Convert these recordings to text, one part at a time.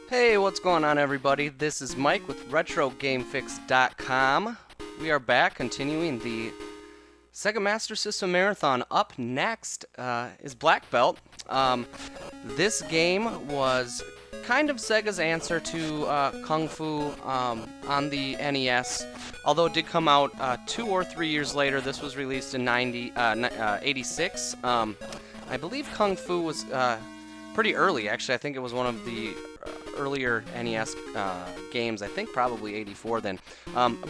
Hey, what's going on, everybody? This is Mike with RetroGameFix.com. We are back continuing the Sega Master System Marathon. Up next is Black Belt. This game was kind of Sega's answer to Kung Fu on the NES, although it did come out 2 or 3 years later. This was released in 86. I believe Kung Fu was pretty early, actually. I think it was one of the earlier NES games. I think probably 84 then.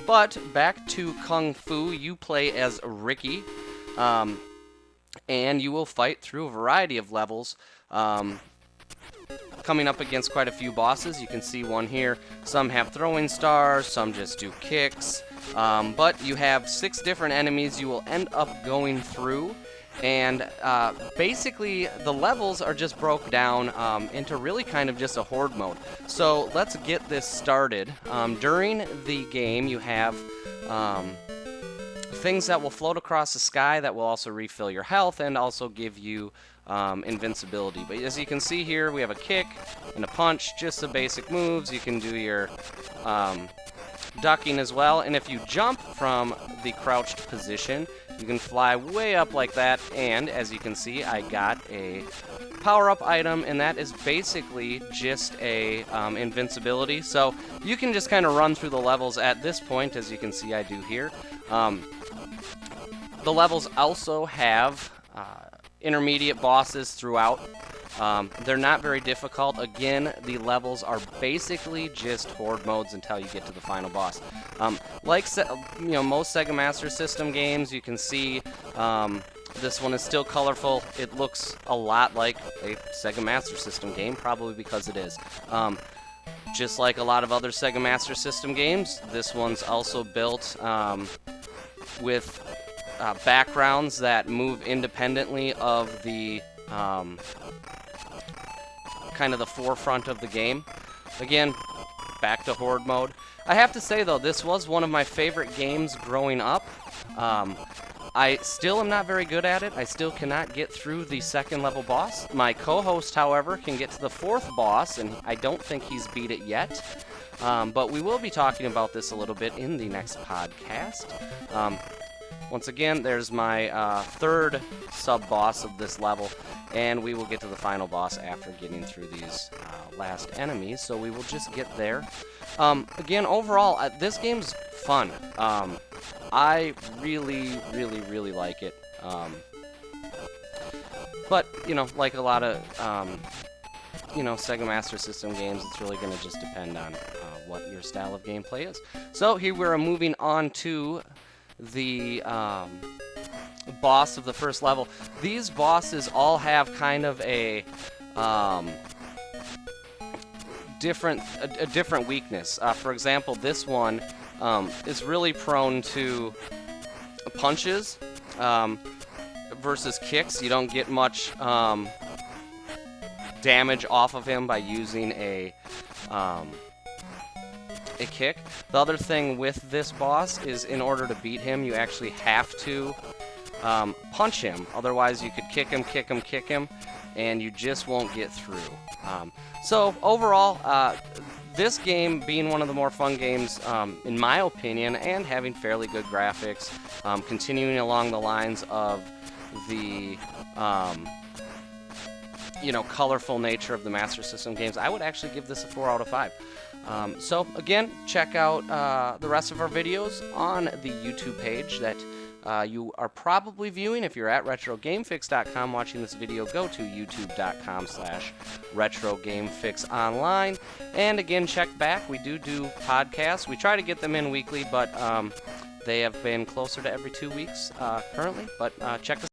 But back to Kung Fu, you play as Riki, and you will fight through a variety of levels, coming up against quite a few bosses. You can see one here. Some have throwing stars, some just do kicks, but you have 6 different enemies you will end up going through. And basically, the levels are just broke down into really kind of just a horde mode. So let's get this started. During the game, you have things that will float across the sky that will also refill your health and also give you invincibility. But as you can see here, we have a kick and a punch, just the basic moves. You can do your ducking as well, and if you jump from the crouched position, you can fly way up like that. And as you can see, I got a power-up item, and that is basically just a invincibility. So you can just kind of run through the levels at this point, as you can see I do here. The levels also have intermediate bosses throughout. They're not very difficult. Again, the levels are basically just horde modes until you get to the final boss. Like most Sega Master System games, you can see this one is still colorful. It looks a lot like a Sega Master System game, probably because it is. Just like a lot of other Sega Master System games, this one's also built with backgrounds that move independently of the kind of the forefront of the game. Again, back to horde mode. I have to say though, this was one of my favorite games growing up. I still am not very good at it. I still cannot get through the 2nd level boss. My co-host, however, can get to the 4th boss, and I don't think he's beat it yet. But we will be talking about this a little bit in the next podcast. Once again, there's my 3rd sub-boss of this level, and we will get to the final boss after getting through these last enemies, so we will just get there. Again, overall, this game's fun. I really, really, really like it. But, like a lot of, Sega Master System games, it's really going to just depend on what your style of gameplay is. So here we're moving on to the boss of the first level. These bosses all have kind of a different weakness. For example, this one is really prone to punches versus kicks. You don't get much damage off of him by using a kick. The other thing with this boss is, in order to beat him, you actually have to punch him. Otherwise, you could kick him, and you just won't get through. So overall, this game being one of the more fun games, in my opinion, and having fairly good graphics, continuing along the lines of the colorful nature of the Master System games, I would actually give this a 4 out of 5. So again, check out the rest of our videos on the YouTube page that you are probably viewing. If you're at RetroGameFix.com watching this video, go to youtube.com/RetroGameFixOnline. And again, check back. We do podcasts. We try to get them in weekly, but they have been closer to every 2 weeks currently. But check us